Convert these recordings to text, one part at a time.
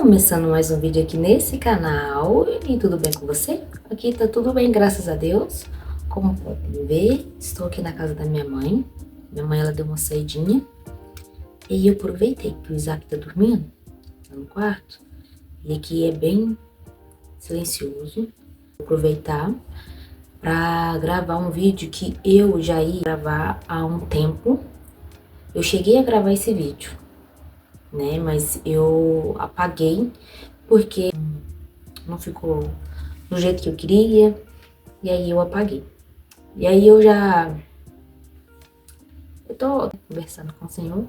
Começando mais um vídeo aqui nesse canal. E tudo bem com você? Aqui tá tudo bem, graças a Deus. Como podem ver, estou aqui na casa da minha mãe. Minha mãe, ela deu uma saidinha. E eu aproveitei que o Isaac tá dormindo no quarto. E aqui é bem silencioso. Vou aproveitar para gravar um vídeo que eu já ia gravar há um tempo. Eu cheguei a gravar esse vídeo, né? Mas eu apaguei porque não ficou do jeito que eu queria. E aí eu apaguei. E aí eu tô conversando com o Senhor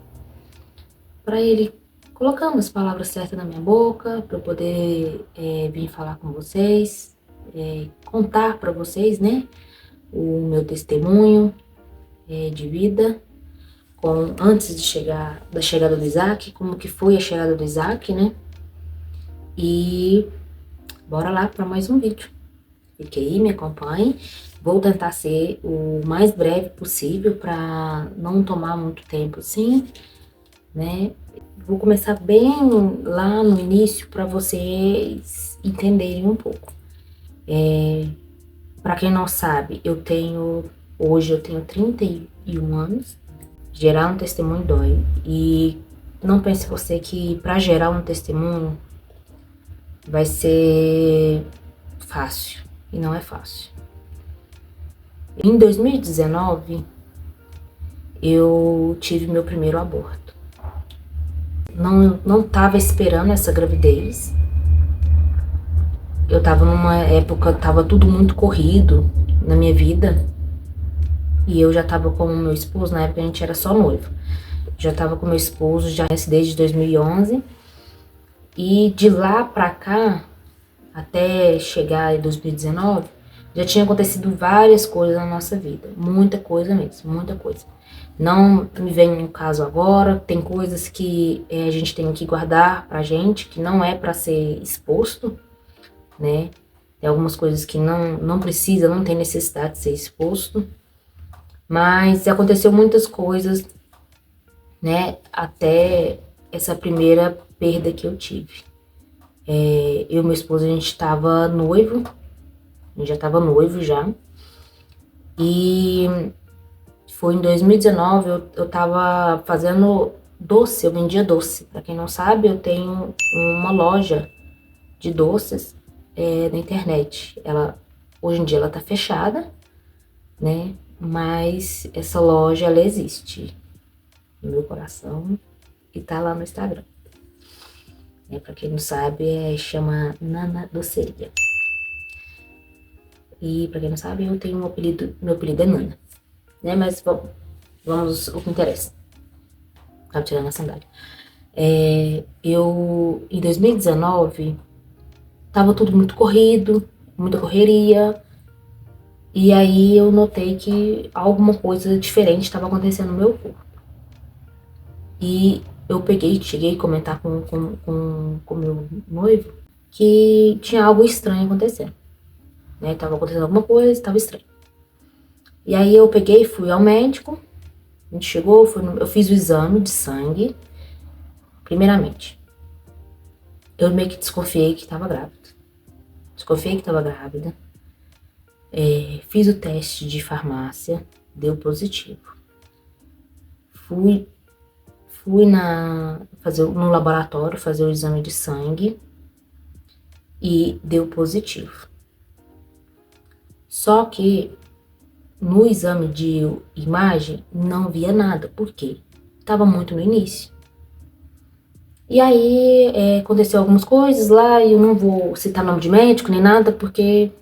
para Ele colocando as palavras certas na minha boca, para eu poder vir falar com vocês, contar para vocês, né, o meu testemunho de vida, antes da chegada do Isaac, como que foi a chegada do Isaac, né? E bora lá para mais um vídeo. Fique aí, me acompanhe. Vou tentar ser o mais breve possível para não tomar muito tempo assim, né? Vou começar bem lá no início para vocês entenderem um pouco. Para quem não sabe, hoje eu tenho 31 anos. Gerar um testemunho dói. E não pense você que para gerar um testemunho vai ser fácil. E não é fácil. Em 2019, eu tive meu primeiro aborto. Não tava esperando essa gravidez. Eu tava numa época, tava tudo muito corrido na minha vida. E eu já tava com o meu esposo, na época a gente era só noivo. Já tava com meu esposo já desde 2011. E de lá pra cá, até chegar em 2019, já tinha acontecido várias coisas na nossa vida. Muita coisa mesmo, muita coisa. Não me vem um caso agora, tem coisas que a gente tem que guardar pra gente, que não é pra ser exposto, né? Tem algumas coisas que não precisa, não tem necessidade de ser exposto. Mas aconteceu muitas coisas, né? Até essa primeira perda que eu tive. Eu e meu esposo, a gente tava noivo. A gente já tava noivo já. E foi em 2019, eu tava fazendo doce, eu vendia doce. Pra quem não sabe, eu tenho uma loja de doces na internet. Hoje em dia ela tá fechada, né? Mas essa loja, ela existe no meu coração e tá lá no Instagram. Pra quem não sabe, chama Nana Doceria. E pra quem não sabe, eu tenho meu apelido é Nana, né? Mas vamos ao que interessa. Tava tirando a sandália. Em 2019, tava tudo muito corrido, muita correria. E aí eu notei que alguma coisa diferente estava acontecendo no meu corpo. E eu cheguei a comentar com meu noivo que tinha algo estranho acontecendo. Né? Tava acontecendo alguma coisa, estava estranho. E aí eu fui ao médico. A gente chegou, eu fiz o exame de sangue. Primeiramente, eu meio que desconfiei que estava grávida. Fiz o teste de farmácia, deu positivo. Fui no laboratório fazer o exame de sangue e deu positivo. Só que no exame de imagem não via nada, porque estava muito no início. E aí aconteceu algumas coisas lá, e eu não vou citar nome de médico nem nada, porque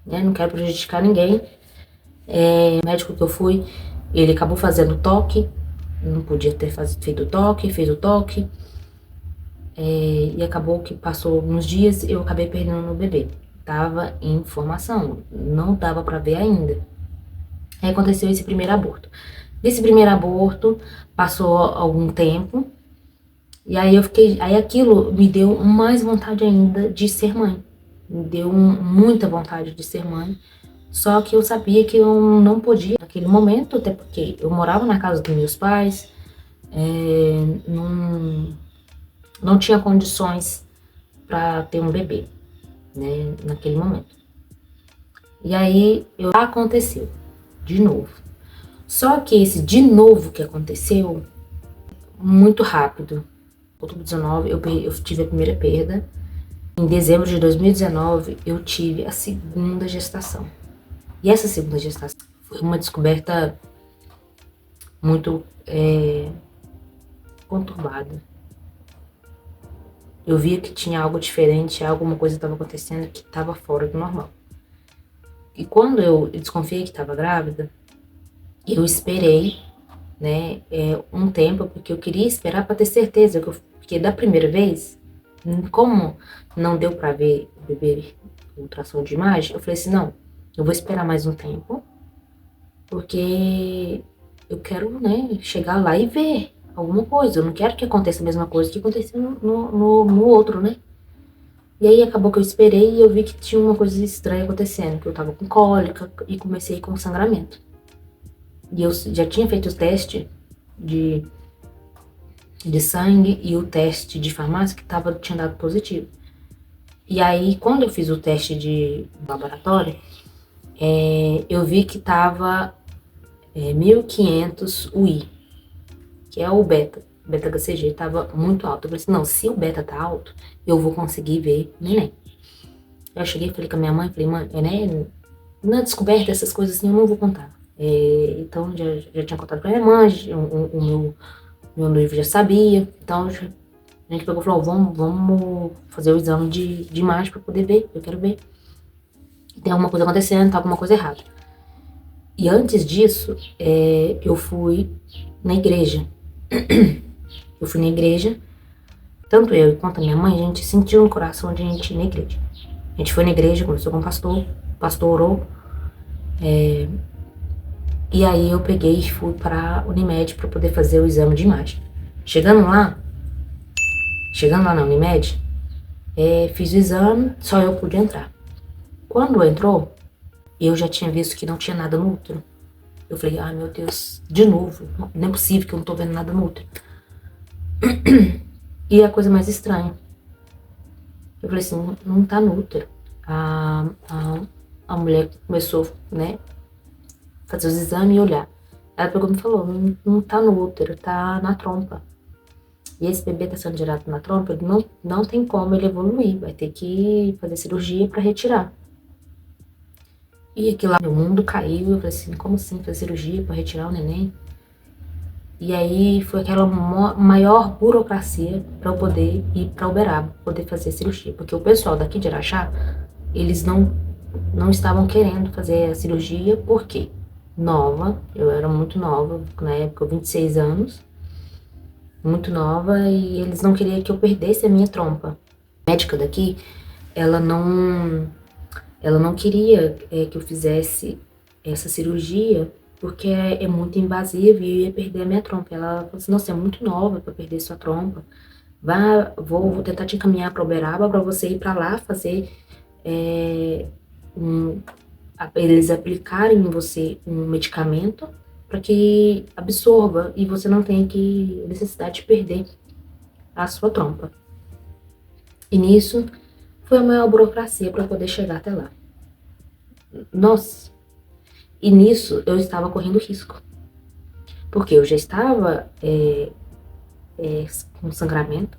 não quero prejudicar ninguém. O médico que eu fui, ele acabou fazendo toque, não podia ter feito o toque, fez o toque. E acabou que passou uns dias, eu acabei perdendo o bebê. Tava em formação, não dava pra ver ainda. Aí aconteceu esse primeiro aborto. Desse primeiro aborto, passou algum tempo, e aí aí aquilo me deu mais vontade ainda de ser mãe. Me deu muita vontade de ser mãe. Só que eu sabia que eu não podia naquele momento, até porque eu morava na casa dos meus pais, não tinha condições para ter um bebê, né, naquele momento. E aí aconteceu de novo. Só que esse de novo que aconteceu muito rápido. Em outubro de 19 eu tive a primeira perda. Em dezembro de 2019 eu tive a segunda gestação. E essa segunda gestação foi uma descoberta muito conturbada. Eu via que tinha algo diferente, alguma coisa estava acontecendo que estava fora do normal. E quando eu desconfiei que estava grávida, eu esperei, né, um tempo, porque eu queria esperar para ter certeza, porque da primeira vez, como não deu para ver o bebê ultrassom de imagem, eu falei assim, não, eu vou esperar mais um tempo, porque eu quero, né, chegar lá e ver alguma coisa. Eu não quero que aconteça a mesma coisa que aconteceu no outro, né? E aí acabou que eu esperei e eu vi que tinha uma coisa estranha acontecendo, que eu tava com cólica e comecei com sangramento. E eu já tinha feito o teste de sangue e o teste de farmácia que tinha dado positivo. E aí, quando eu fiz o teste de laboratório, eu vi que tava 1500 UI, que é o beta-HCG, tava muito alto. Eu falei assim, não, se o beta tá alto, eu vou conseguir ver neném. Eu cheguei e falei com a minha mãe, falei, mãe, né, na descoberta dessas coisas assim, eu não vou contar. Então, já tinha contado pra minha mãe, o meu noivo já sabia. Então, a gente pegou e falou, vamos fazer o exame de imagem pra poder ver, eu quero ver. Tem alguma coisa acontecendo, tá alguma coisa errada. E antes disso, eu fui na igreja. Eu fui na igreja, tanto eu quanto a minha mãe, a gente sentiu no coração de a gente ir na igreja. A gente foi na igreja, conversou com o pastor orou. E aí eu peguei e fui pra Unimed pra poder fazer o exame de imagem. Chegando lá na Unimed, fiz o exame, só eu pude entrar. Quando entrou, eu já tinha visto que não tinha nada no útero. Eu falei, ai meu Deus, de novo, não é possível que eu não tô vendo nada no útero. E a coisa mais estranha, eu falei assim, não tá no útero. A mulher começou, né, fazer os exames e olhar. Ela pegou e me falou, não tá no útero, tá na trompa. E esse bebê tá sendo gerado na trompa, ele não tem como ele evoluir, vai ter que fazer cirurgia pra retirar. E aquilo lá, meu mundo caiu, eu falei assim, como assim fazer cirurgia pra retirar o neném? E aí foi aquela maior burocracia pra eu poder ir pra Uberaba, poder fazer cirurgia. Porque o pessoal daqui de Araxá, eles não estavam querendo fazer a cirurgia, porque nova, eu era muito nova, na época, 26 anos, muito nova, e eles não queriam que eu perdesse a minha trompa. A médica daqui, ela não queria que eu fizesse essa cirurgia, porque é muito invasivo e eu ia perder a minha trompa. Ela falou assim, nossa, é muito nova para perder sua trompa. Vou tentar te encaminhar para Uberaba para você ir para lá fazer eles aplicarem em você um medicamento para que absorva e você não tenha necessidade de perder a sua trompa. E nisso foi a maior burocracia para poder chegar até lá. Nossa! E nisso eu estava correndo risco. Porque eu já estava com sangramento,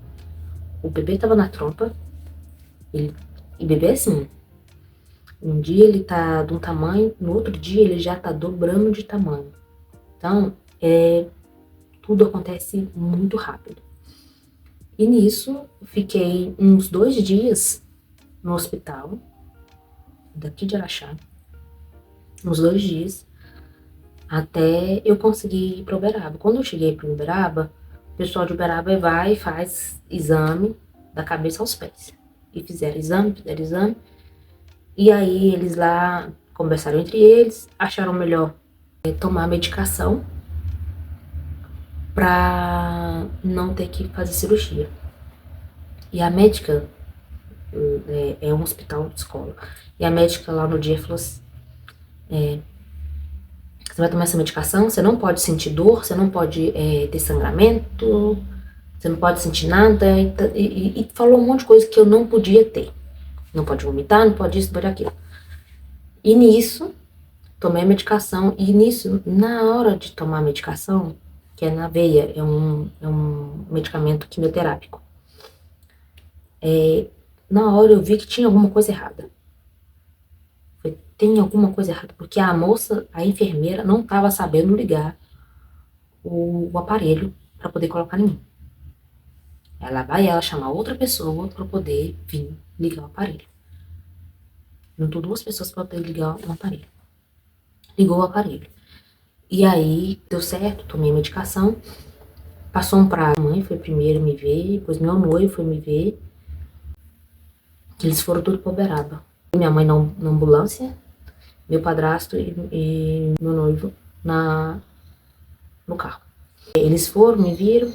o bebê estava na trompa, e bebê assim, um dia ele tá de um tamanho, no outro dia ele já tá dobrando de tamanho. Então, tudo acontece muito rápido. E nisso, eu fiquei uns 2 dias no hospital, daqui de Araxá, uns 2 dias, até eu conseguir ir para Uberaba. Quando eu cheguei para Uberaba, o pessoal de Uberaba vai e faz exame da cabeça aos pés. E fizeram exame. E aí eles lá conversaram entre eles, acharam melhor tomar medicação para não ter que fazer cirurgia. E a médica, é um hospital de escola, e a médica lá no dia falou assim, você vai tomar essa medicação, você não pode sentir dor, você não pode ter sangramento, Você não pode sentir nada, e falou um monte de coisa que eu não podia ter. Não pode vomitar, não pode isso, não pode aquilo. E nisso, tomei a medicação, e nisso, na hora de tomar a medicação, que é na veia, é um medicamento quimioterápico, na hora eu vi que tinha alguma coisa errada. Tem alguma coisa errada, porque a moça, a enfermeira, não estava sabendo ligar o aparelho para poder colocar em mim. Ela vai chamar outra pessoa para poder vir ligar o aparelho. Juntou duas pessoas para poder ligar o aparelho. Ligou o aparelho. E aí, deu certo, tomei a medicação. Passou um prazo. Minha mãe foi primeiro me ver, depois meu noivo foi me ver. Eles foram tudo para Uberaba. Minha mãe na ambulância, meu padrasto e meu noivo no carro. Eles foram, me viram.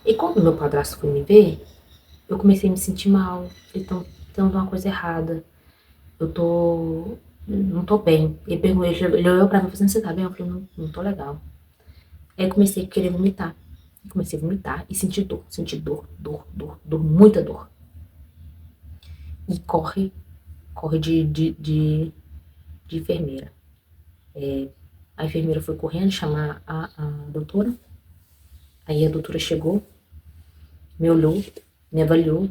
E quando meu padrasto foi me ver, eu comecei a me sentir mal. Falei, então uma coisa errada. Não tô bem. Ele olhou pra mim e falou assim, você tá bem? Eu falei, não tô legal. Aí eu comecei a querer vomitar. Comecei a vomitar e sentir dor, muita dor. E corre de enfermeira. A enfermeira foi correndo chamar a doutora. Aí a doutora chegou, me olhou, me avaliou,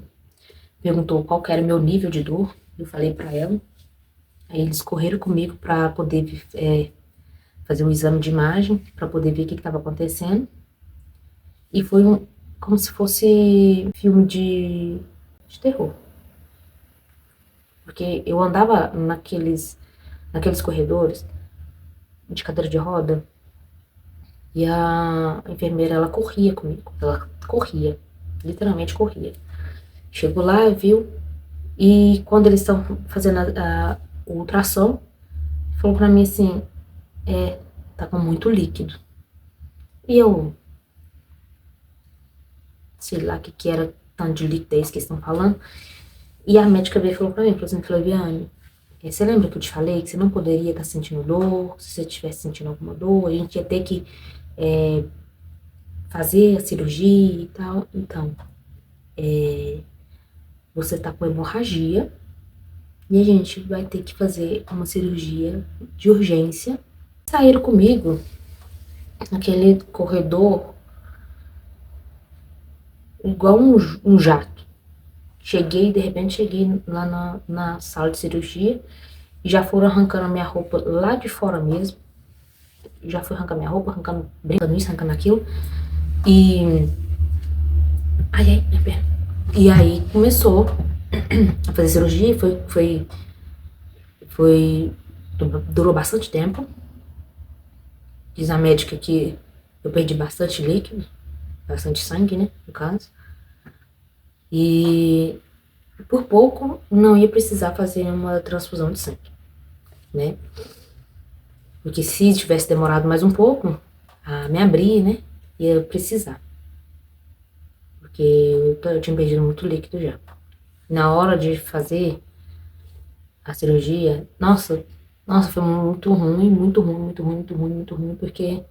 perguntou qual que era o meu nível de dor. Eu falei pra ela. Aí eles correram comigo para poder fazer um exame de imagem, para poder ver o que estava acontecendo. E foi como se fosse filme de terror. Porque eu andava naqueles corredores de cadeira de roda e a enfermeira, ela corria comigo. Ela corria, literalmente corria. Chegou lá, viu, e quando eles estão fazendo o ultrassom, falou pra mim assim, tá com muito líquido. E eu, sei lá o que era tanto de liquidez que eles estão falando. E a médica veio e falou pra mim, falou assim, Flaviane, você lembra que eu te falei que você não poderia estar sentindo dor? Se você estivesse sentindo alguma dor, a gente ia ter que fazer a cirurgia e tal. Então, você tá com hemorragia e a gente vai ter que fazer uma cirurgia de urgência. Saíram comigo naquele corredor igual um jato. De repente cheguei lá na sala de cirurgia e já foram arrancando a minha roupa lá de fora mesmo. Já foi arrancando minha roupa, brincando isso, arrancando aquilo. E minha perna. E aí começou a fazer cirurgia, durou bastante tempo. Diz a médica que eu perdi bastante líquido, bastante sangue, né, no caso. E por pouco não ia precisar fazer uma transfusão de sangue, né? Porque se tivesse demorado mais um pouco a me abrir, né, ia precisar. Porque eu tinha perdido muito líquido já. Na hora de fazer a cirurgia, nossa, foi muito ruim, porque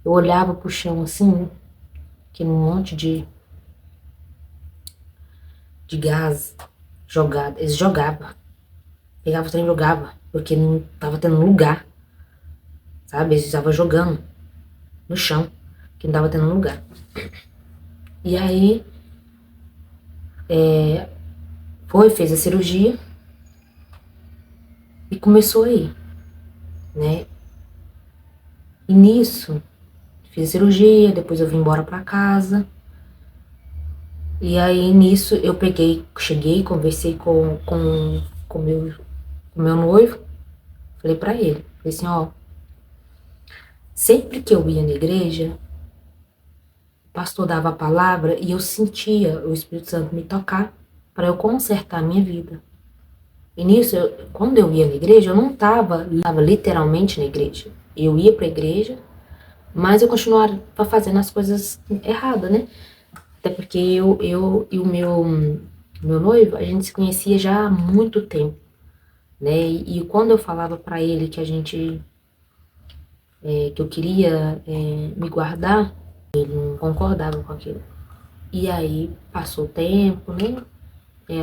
eu olhava pro chão assim, aquele monte de gás jogado. Eles jogavam. Pegava o trem e jogava, porque não tava tendo lugar. Sabe? Eles estavam jogando no chão, que não tava tendo lugar. E aí, fez a cirurgia e começou aí, né? E nisso, fiz a cirurgia, depois eu vim embora pra casa. E aí, nisso, eu cheguei, conversei com meu noivo, falei pra ele, falei assim, ó, sempre que eu ia na igreja, o pastor dava a palavra e eu sentia o Espírito Santo me tocar para eu consertar a minha vida. E nisso, quando eu ia na igreja, eu não estava literalmente na igreja. Eu ia para a igreja, mas eu continuava fazendo as coisas erradas, né? Até porque eu e o meu noivo, a gente se conhecia já há muito tempo, né? E quando eu falava para ele que que eu queria me guardar, ele não concordava com aquilo. E aí passou o tempo, né?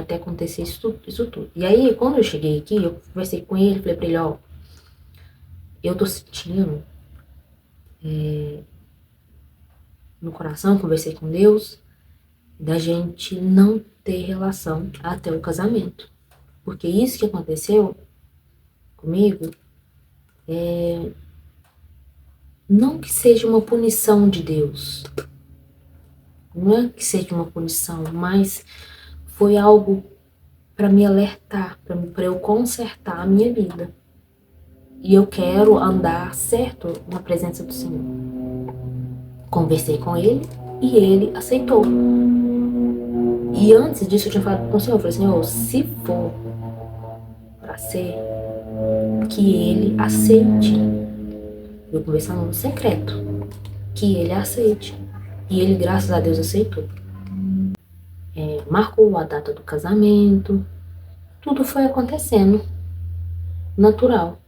Até acontecer isso tudo. E aí, quando eu cheguei aqui, eu conversei com ele, falei pra ele, ó, eu tô sentindo no coração, conversei com Deus, da gente não ter relação até o casamento. Porque isso que aconteceu comigo, não que seja uma punição de Deus, não é que seja uma punição, mas foi algo para me alertar, para eu consertar a minha vida. E eu quero andar certo na presença do Senhor. Conversei com ele e ele aceitou. E antes disso eu tinha falado com o Senhor, eu falei, Senhor, se for para ser, que ele aceite. Eu conversando no secreto, que ele aceite. E ele, graças a Deus, aceitou. Marcou a data do casamento, tudo foi acontecendo natural.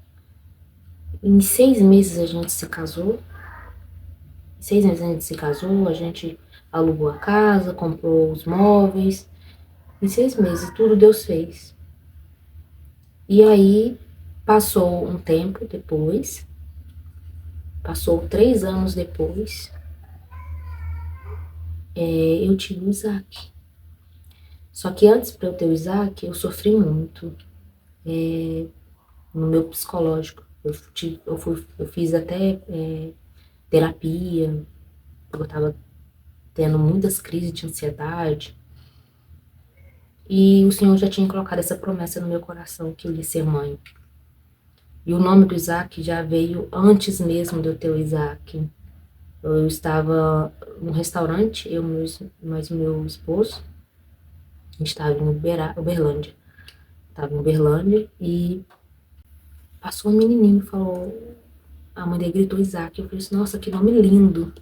Em 6 meses a gente se casou. Em 6 meses a gente se casou, a gente alugou a casa, comprou os móveis. Em 6 meses tudo Deus fez. E aí passou um tempo depois, passou 3 anos depois, eu tive o Isaac. Só que antes para eu ter o Isaac, eu sofri muito no meu psicológico. Eu fiz até terapia, eu estava tendo muitas crises de ansiedade. E o Senhor já tinha colocado essa promessa no meu coração, que eu ia ser mãe. E o nome do Isaac já veio antes mesmo de eu ter o Isaac. Eu estava num restaurante, eu mais meu esposo, a gente estava em Uberlândia. Estava em Uberlândia e passou um menininho, falou, a mãe dele gritou Isaac. Eu falei assim, nossa, que nome lindo.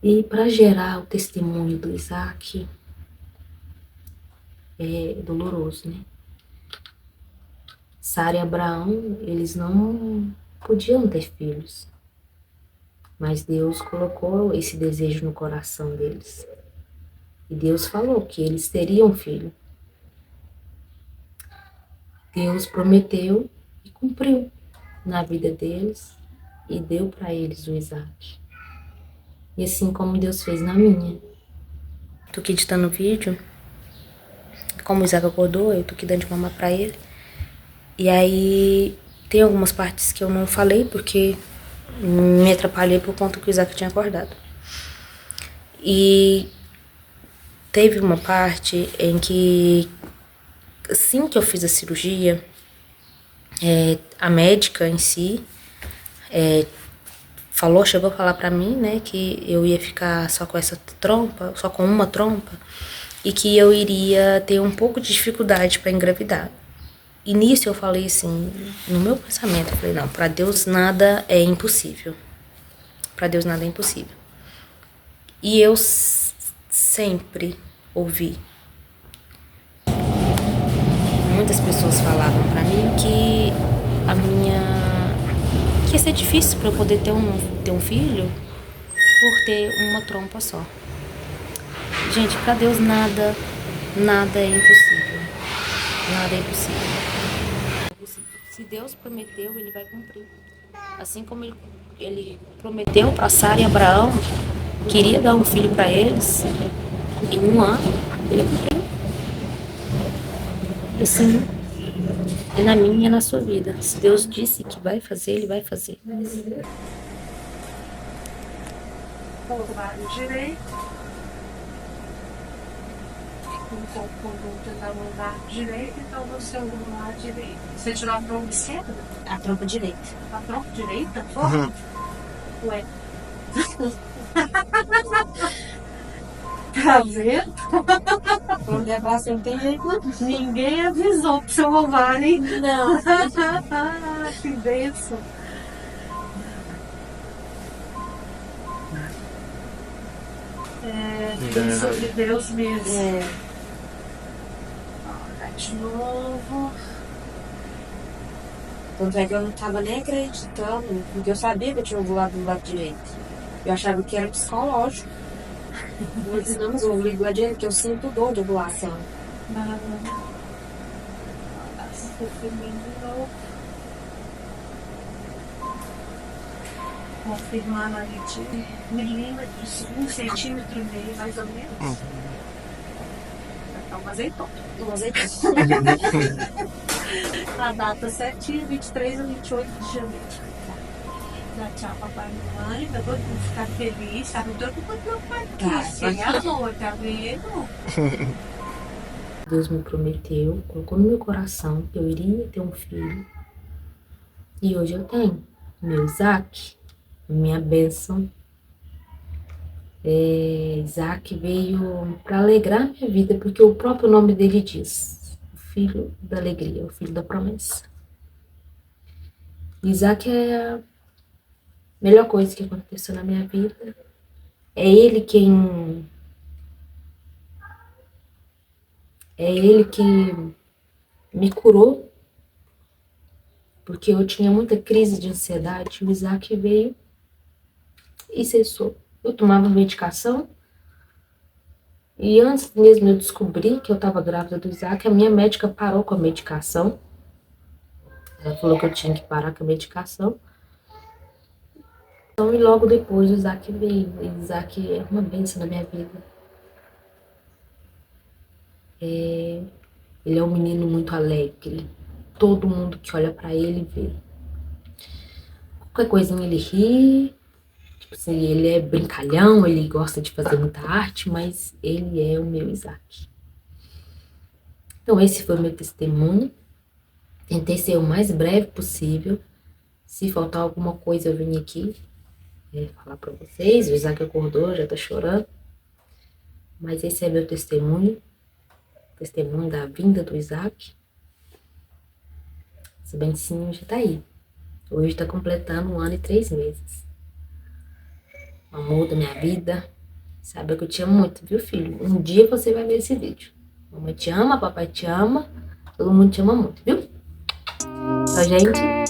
E para gerar o testemunho do Isaac é doloroso, né? Sara e Abraão, eles não podiam ter filhos, mas Deus colocou esse desejo no coração deles. E Deus falou que eles teriam filho. Deus prometeu e cumpriu na vida deles e deu para eles o Isaac. E assim como Deus fez na minha. Tô aqui editando o vídeo. Como o Isaac acordou, eu tô aqui dando de mamar pra ele. E aí tem algumas partes que eu não falei porque me atrapalhei por conta que o Isaac tinha acordado. E teve uma parte em que, assim que eu fiz a cirurgia, a médica em si chegou a falar pra mim, né, que eu ia ficar só com essa trompa, só com uma trompa, e que eu iria ter um pouco de dificuldade para engravidar. E nisso eu falei assim, no meu pensamento, eu falei, não, pra Deus nada é impossível. Pra Deus nada é impossível. E eu sempre ouvi. Muitas pessoas falavam pra mim que que ia ser difícil pra eu poder ter um filho por ter uma trompa só. Gente, pra Deus nada é impossível. Nada é impossível. Se Deus prometeu, Ele vai cumprir. Assim como Ele prometeu para Sara e Abraão, queria dar um filho para eles, em 1 ano, Ele cumpriu. Assim, é na minha e é na sua vida. Se Deus disse que vai fazer, Ele vai fazer. Lado direito. Com o conjunto da mão lado direito, então no seu lado direito. Você tirou a trompa esquerda? A trompa direita. A trompa direita? Ué. Tá vendo? Vamos levar sem ter jeito. Ninguém avisou pro seu ovário. Não. Que bênção. Bênção de Deus mesmo. De novo. Tanto é que eu não tava nem acreditando, porque eu sabia que eu tinha ovulado do lado direito. Eu achava que era psicológico. Ensinamos o ovo adiante, porque eu sinto dor de ovulação. Nada. Se for feminino de novo. Confirmar na gente milímetros, 1,5 cm mais ou menos. Tá um azeitona. A data certinha, 23 ou 28 de janeiro. Dá tchau, papai e mamãe, pra todo mundo ficar feliz, sabe? Todo mundo meu pai aqui, sem amor, tá vendo? Deus me prometeu, colocou no meu coração que eu iria ter um filho. E hoje eu tenho. Meu Isaac, minha bênção. Isaac veio para alegrar minha vida, porque o próprio nome dele diz: o filho da alegria, o filho da promessa. Isaac é a melhor coisa que aconteceu na minha vida. É ele que me curou, porque eu tinha muita crise de ansiedade. O Isaac veio e cessou. Eu tomava medicação e antes mesmo eu descobrir que eu estava grávida do Isaac, a minha médica parou com a medicação. Ela falou que eu tinha que parar com a medicação. Então, e logo depois o Isaac veio. O Isaac é uma bênção na minha vida. Ele é um menino muito alegre. Todo mundo que olha pra ele vê. Qualquer coisinha ele ri. Tipo assim, ele é brincalhão, ele gosta de fazer muita arte, mas ele é o meu Isaac. Então esse foi o meu testemunho. Tentei ser o mais breve possível. Se faltar alguma coisa eu vim aqui falar pra vocês. O Isaac acordou, já tá chorando. Mas esse é meu testemunho. Testemunho da vinda do Isaac. Esse bencinho já tá aí. Hoje tá completando 1 ano e 3 meses. O amor da minha vida. Sabe que eu te amo muito, viu, filho? Um dia você vai ver esse vídeo. Mamãe te ama, papai te ama. Todo mundo te ama muito, viu? Tchau, gente.